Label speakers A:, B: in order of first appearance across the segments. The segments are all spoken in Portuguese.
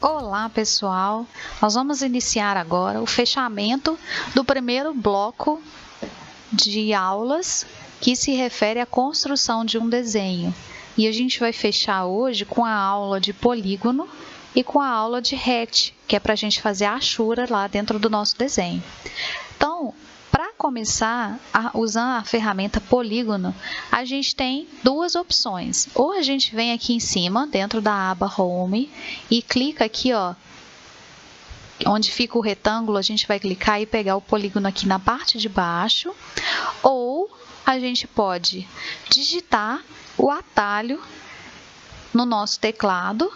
A: Olá, pessoal! Nós vamos iniciar agora o fechamento do primeiro bloco de aulas que se refere à construção de um desenho. E a gente vai fechar hoje com a aula de polígono e com a aula de rete, que é para a gente fazer a achura lá dentro do nosso desenho. Então, para começar, usando a ferramenta polígono, a gente tem duas opções. Ou a gente vem aqui em cima, dentro da aba Home, e clica aqui, ó, onde fica o retângulo, a gente vai clicar e pegar o polígono aqui na parte de baixo. Ou a gente pode digitar o atalho no nosso teclado,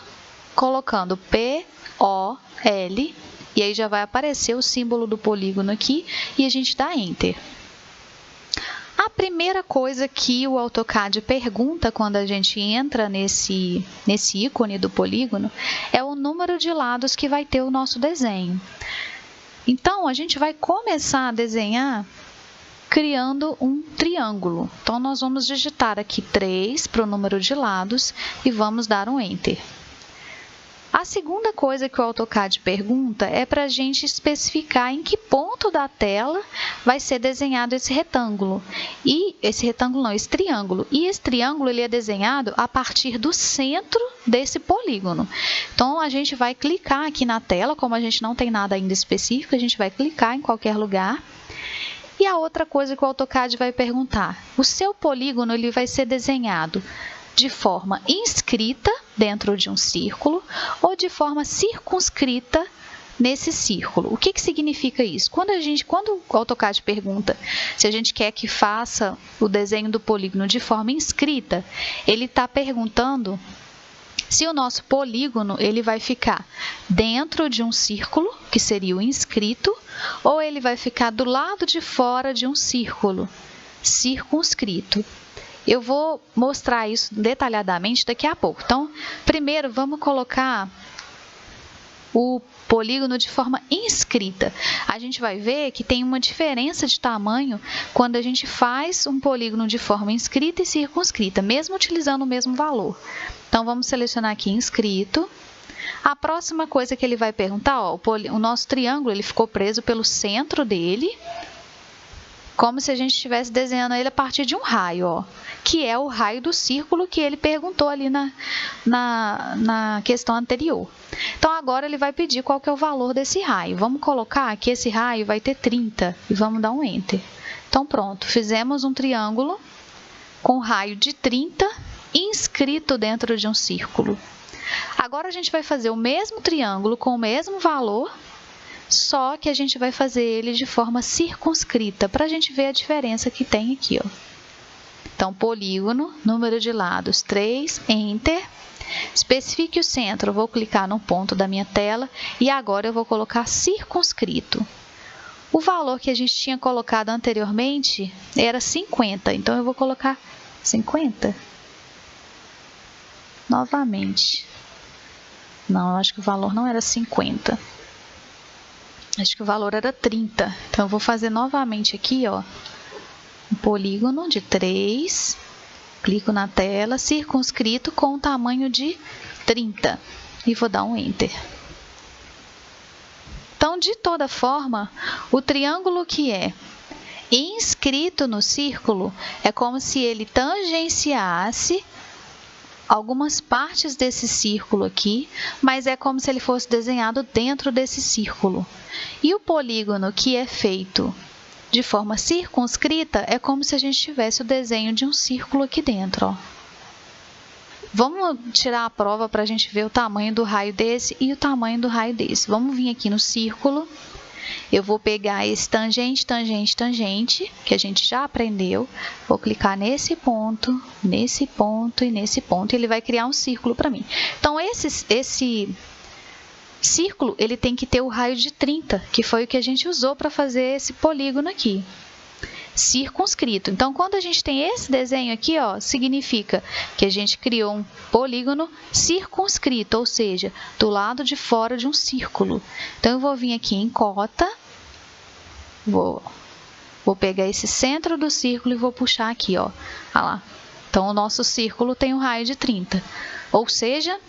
A: colocando POL, e aí já vai aparecer o símbolo do polígono aqui e a gente dá Enter. A primeira coisa que o AutoCAD pergunta quando a gente entra nesse ícone do polígono é o número de lados que vai ter o nosso desenho. Então, a gente vai começar a desenhar criando um triângulo. Então, nós vamos digitar aqui 3 para o número de lados e vamos dar um Enter. A segunda coisa que o AutoCAD pergunta é para a gente especificar em que ponto da tela vai ser desenhado esse retângulo. Esse triângulo. E esse triângulo ele é desenhado a partir do centro desse polígono. Então, a gente vai clicar aqui na tela, como a gente não tem nada ainda específico, a gente vai clicar em qualquer lugar. E a outra coisa que o AutoCAD vai perguntar, o seu polígono ele vai ser desenhado de forma inscrita dentro de um círculo ou de forma circunscrita nesse círculo. O que significa isso? Quando o AutoCAD pergunta se a gente quer que faça o desenho do polígono de forma inscrita, ele está perguntando se o nosso polígono ele vai ficar dentro de um círculo, que seria o inscrito, ou ele vai ficar do lado de fora de um círculo, circunscrito. Eu vou mostrar isso detalhadamente daqui a pouco. Então, primeiro, vamos colocar o polígono de forma inscrita. A gente vai ver que tem uma diferença de tamanho quando a gente faz um polígono de forma inscrita e circunscrita, mesmo utilizando o mesmo valor. Então, vamos selecionar aqui inscrito. A próxima coisa que ele vai perguntar, ó, o nosso triângulo ele ficou preso pelo centro dele, como se a gente estivesse desenhando ele a partir de um raio, ó, que é o raio do círculo que ele perguntou ali na questão anterior. Então, agora ele vai pedir qual que é o valor desse raio. Vamos colocar que esse raio vai ter 30 e vamos dar um Enter. Então, pronto, fizemos um triângulo com raio de 30 inscrito dentro de um círculo. Agora, a gente vai fazer o mesmo triângulo com o mesmo valor, só que a gente vai fazer ele de forma circunscrita, para a gente ver a diferença que tem aqui, ó. Então, polígono, número de lados 3, Enter. Especifique o centro, eu vou clicar no ponto da minha tela e agora eu vou colocar circunscrito. O valor que a gente tinha colocado anteriormente era 50, então eu vou colocar 50. Novamente. Não, eu acho que o valor não era 50. Acho que o valor era 30. Então, eu vou fazer novamente aqui, ó, um polígono de 3. Clico na tela, circunscrito com o tamanho de 30. E vou dar um Enter. Então, de toda forma, o triângulo que é inscrito no círculo é como se ele tangenciasse algumas partes desse círculo aqui, mas é como se ele fosse desenhado dentro desse círculo. E o polígono que é feito de forma circunscrita é como se a gente tivesse o desenho de um círculo aqui dentro, ó. Vamos tirar a prova para a gente ver o tamanho do raio desse e o tamanho do raio desse. Vamos vir aqui no círculo. Eu vou pegar esse tangente, tangente, tangente, que a gente já aprendeu. Vou clicar nesse ponto e nesse ponto, e ele vai criar um círculo para mim. Então, esse círculo, ele tem que ter o raio de 30, que foi o que a gente usou para fazer esse polígono aqui. Circunscrito. Então, quando a gente tem esse desenho aqui, ó, significa que a gente criou um polígono circunscrito, ou seja, do lado de fora de um círculo. Então, eu vou vir aqui em cota, vou pegar esse centro do círculo e vou puxar aqui, ó. Olha lá. Então, o nosso círculo tem um raio de 30. Ou seja,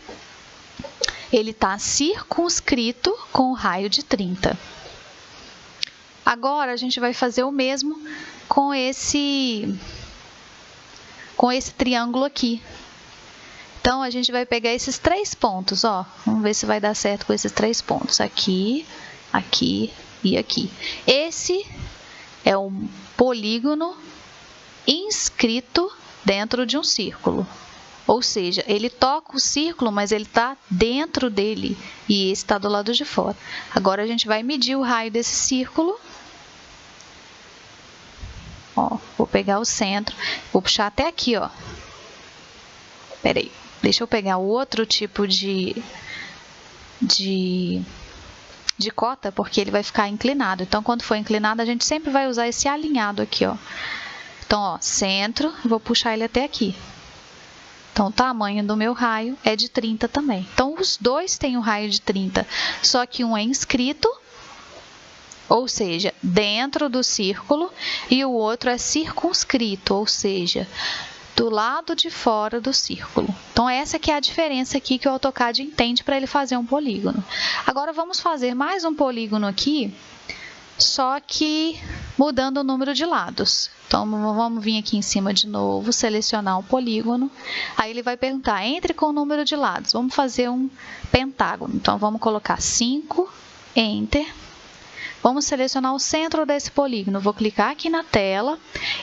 A: ele está circunscrito com o raio de 30. Agora, a gente vai fazer o mesmo com esse triângulo aqui. Então, a gente vai pegar esses 3 pontos, ó. Vamos ver se vai dar certo com esses 3 pontos. Aqui, aqui e aqui. Esse é um polígono inscrito dentro de um círculo. Ou seja, ele toca o círculo, mas ele está dentro dele. E esse está do lado de fora. Agora, a gente vai medir o raio desse círculo. Ó, vou pegar o centro. Vou puxar até aqui, ó. Espera aí. Deixa eu pegar o outro tipo de cota, porque ele vai ficar inclinado. Então, quando for inclinado, a gente sempre vai usar esse alinhado aqui, ó. Então, ó, centro, vou puxar ele até aqui. Então, o tamanho do meu raio é de 30 também. Então, os dois têm o raio de 30, só que um é inscrito, ou seja, dentro do círculo, e o outro é circunscrito, ou seja, do lado de fora do círculo. Então, essa que é a diferença aqui que o AutoCAD entende para ele fazer um polígono. Agora, vamos fazer mais um polígono aqui, só que mudando o número de lados. Então, vamos vir aqui em cima de novo, selecionar o polígono. Aí, ele vai perguntar, entre com o número de lados. Vamos fazer um pentágono. Então, vamos colocar 5, Enter. Vamos selecionar o centro desse polígono. Vou clicar aqui na tela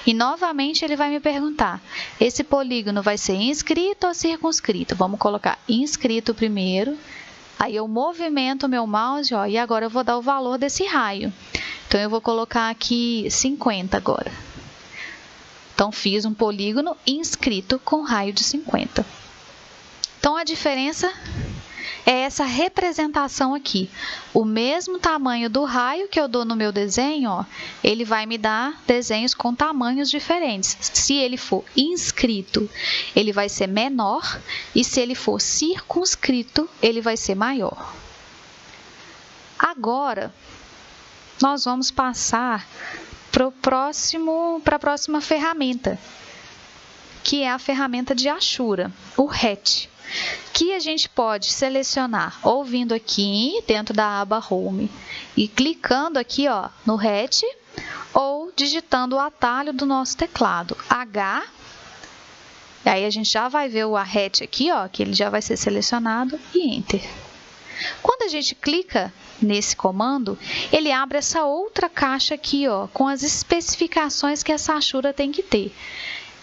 A: e, novamente, ele vai me perguntar, esse polígono vai ser inscrito ou circunscrito? Vamos colocar inscrito primeiro. Aí, eu movimento o meu mouse, ó, e agora eu vou dar o valor desse raio. Então, eu vou colocar aqui 50 agora. Então, fiz um polígono inscrito com raio de 50. Então, a diferença é essa representação aqui. O mesmo tamanho do raio que eu dou no meu desenho, ó, ele vai me dar desenhos com tamanhos diferentes. Se ele for inscrito, ele vai ser menor, e se ele for circunscrito, ele vai ser maior. Agora, nós vamos passar para a próxima ferramenta, que é a ferramenta de Ashura, o Hatch, que a gente pode selecionar ou vindo aqui dentro da aba Home e clicando aqui, ó, no Hatch, ou digitando o atalho do nosso teclado, H. E aí a gente já vai ver o Hatch aqui, ó, que ele já vai ser selecionado, e Enter. Quando a gente clica nesse comando, ele abre essa outra caixa aqui, ó, com as especificações que essa Ashura tem que ter.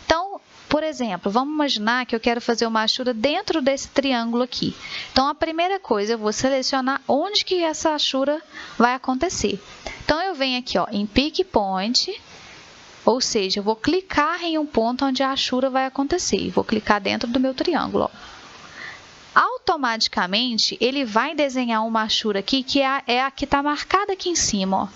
A: Então, por exemplo, vamos imaginar que eu quero fazer uma Ashura dentro desse triângulo aqui. Então, a primeira coisa, eu vou selecionar onde que essa Ashura vai acontecer. Então, eu venho aqui, ó, em Pick Point, ou seja, eu vou clicar em um ponto onde a Ashura vai acontecer. E vou clicar dentro do meu triângulo, ó. Automaticamente, ele vai desenhar uma Ashura aqui, que é a que está marcada aqui em cima, ó.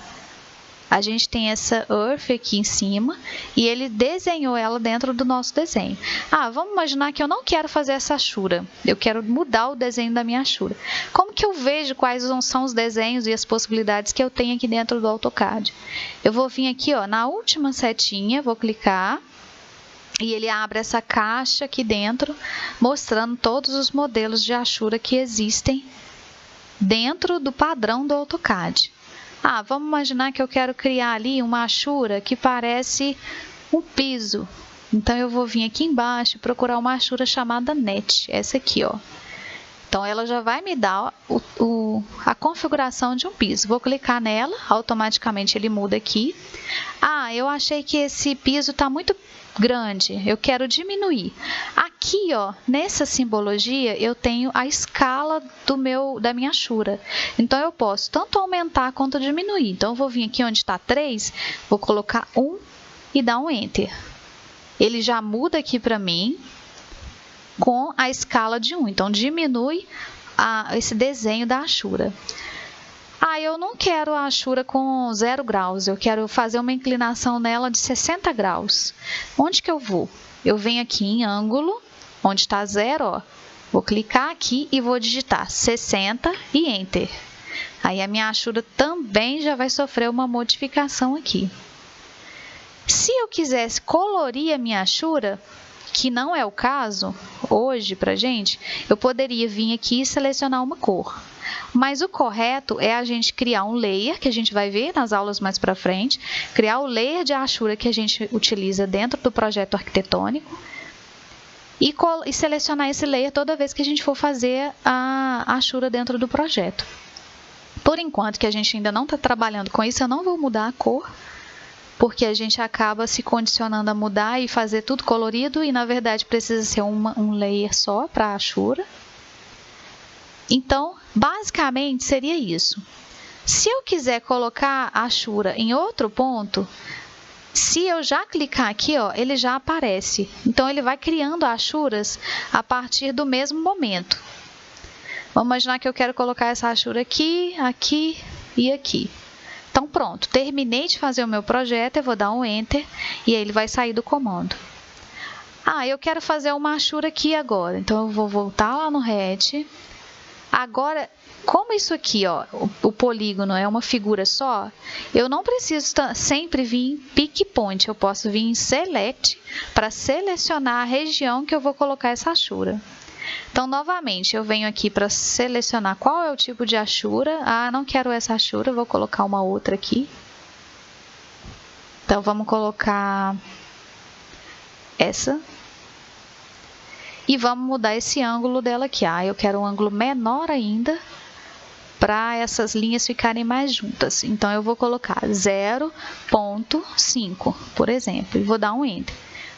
A: A gente tem essa Earth aqui em cima e ele desenhou ela dentro do nosso desenho. Ah, vamos imaginar que eu não quero fazer essa Ashura. Eu quero mudar o desenho da minha Ashura. Como que eu vejo quais são os desenhos e as possibilidades que eu tenho aqui dentro do AutoCAD? Eu vou vir aqui, ó, na última setinha, vou clicar e ele abre essa caixa aqui dentro, mostrando todos os modelos de Ashura que existem dentro do padrão do AutoCAD. Ah, vamos imaginar que eu quero criar ali uma Ashura que parece um piso. Então, eu vou vir aqui embaixo e procurar uma Ashura chamada Net, essa aqui, ó. Então, ela já vai me dar a configuração de um piso. Vou clicar nela, automaticamente ele muda aqui. Ah, eu achei que esse piso está muito grande, eu quero diminuir. Aqui, ó, nessa simbologia, eu tenho a escala da minha Ashura. Então, eu posso tanto aumentar quanto diminuir. Então, eu vou vir aqui onde está 3, vou colocar 1 e dar um Enter. Ele já muda aqui para mim com a escala de 1. Então, diminui esse desenho da Ashura. Ah, eu não quero a Ashura com 0 graus, eu quero fazer uma inclinação nela de 60 graus. Onde que eu vou? Eu venho aqui em ângulo, onde está 0, ó. Vou clicar aqui e vou digitar 60 e Enter. Aí a minha Ashura também já vai sofrer uma modificação aqui. Se eu quisesse colorir a minha Ashura, que não é o caso, hoje pra gente, eu poderia vir aqui e selecionar uma cor. Mas o correto é a gente criar um layer, que a gente vai ver nas aulas mais para frente, criar o layer de Ashura que a gente utiliza dentro do projeto arquitetônico e selecionar esse layer toda vez que a gente for fazer a Ashura dentro do projeto. Por enquanto que a gente ainda não está trabalhando com isso, eu não vou mudar a cor, porque a gente acaba se condicionando a mudar e fazer tudo colorido e na verdade precisa ser um layer só para a Ashura. Então, basicamente seria isso. Se eu quiser colocar a Ashura em outro ponto, se eu já clicar aqui, ó, ele já aparece. Então, ele vai criando Ashuras a partir do mesmo momento. Vamos imaginar que eu quero colocar essa Ashura aqui, aqui e aqui. Então, pronto. Terminei de fazer o meu projeto, eu vou dar um Enter e aí ele vai sair do comando. Eu quero fazer uma Ashura aqui agora. Então, eu vou voltar lá no Hatch. Agora, como isso aqui, ó, o polígono é uma figura só, eu não preciso sempre vir em Pick Point, eu posso vir em Select para selecionar a região que eu vou colocar essa Ashura. Então, novamente, eu venho aqui para selecionar qual é o tipo de Ashura. Não quero essa Ashura, vou colocar uma outra aqui. Então, vamos colocar essa. E vamos mudar esse ângulo dela aqui. Eu quero um ângulo menor ainda para essas linhas ficarem mais juntas. Então, eu vou colocar 0,5, por exemplo, e vou dar um Enter.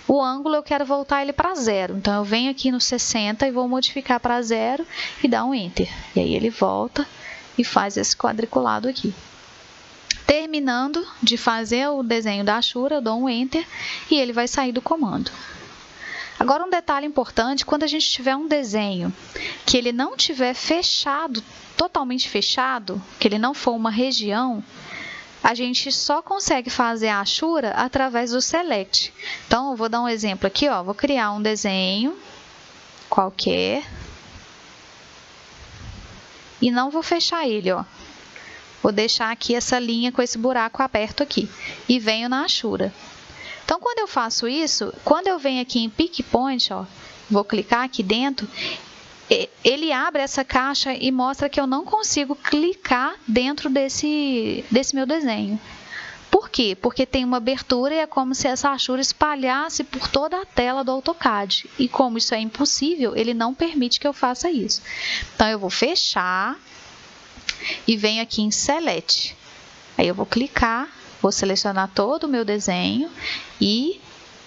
A: O ângulo eu quero voltar ele para 0. Então, eu venho aqui no 60 e vou modificar para 0 e dar um Enter. E aí, ele volta e faz esse quadriculado aqui. Terminando de fazer o desenho da Ashura, eu dou um Enter e ele vai sair do comando. Agora, um detalhe importante, quando a gente tiver um desenho que ele não tiver fechado, totalmente fechado, que ele não for uma região, a gente só consegue fazer a Ashura através do Select. Então, eu vou dar um exemplo aqui, ó, vou criar um desenho qualquer e não vou fechar ele, ó. Vou deixar aqui essa linha com esse buraco aberto aqui e venho na Ashura. Então, quando eu faço isso, quando eu venho aqui em Pick Point, ó, vou clicar aqui dentro, ele abre essa caixa e mostra que eu não consigo clicar dentro desse meu desenho. Por quê? Porque tem uma abertura e é como se essa Ashura espalhasse por toda a tela do AutoCAD. E como isso é impossível, ele não permite que eu faça isso. Então, eu vou fechar e venho aqui em Select. Aí eu vou clicar. Vou selecionar todo o meu desenho e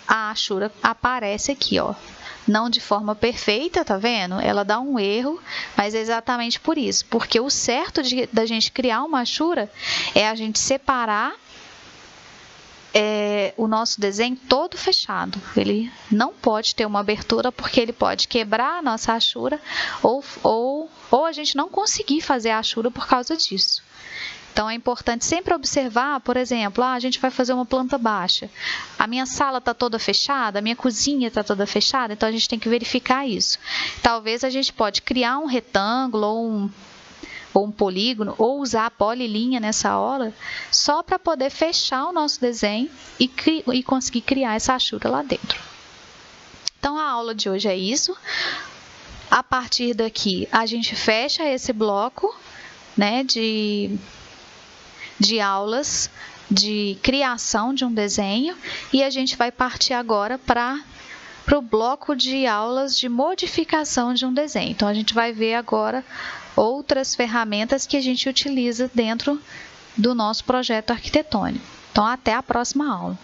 A: a Ashura aparece aqui, ó. Não de forma perfeita, tá vendo? Ela dá um erro, mas é exatamente por isso. Porque o certo da gente criar uma Ashura é a gente separar o nosso desenho todo fechado. Ele não pode ter uma abertura porque ele pode quebrar a nossa Ashura ou a gente não conseguir fazer a Ashura por causa disso. Então, é importante sempre observar, por exemplo, a gente vai fazer uma planta baixa. A minha sala está toda fechada, a minha cozinha está toda fechada, então a gente tem que verificar isso. Talvez a gente pode criar um retângulo ou um polígono, ou usar a polilinha nessa hora, só para poder fechar o nosso desenho e conseguir criar essa Ashura lá dentro. Então, a aula de hoje é isso. A partir daqui, a gente fecha esse bloco, né, de aulas de criação de um desenho e a gente vai partir agora para o bloco de aulas de modificação de um desenho. Então, a gente vai ver agora outras ferramentas que a gente utiliza dentro do nosso projeto arquitetônico. Então, até a próxima aula.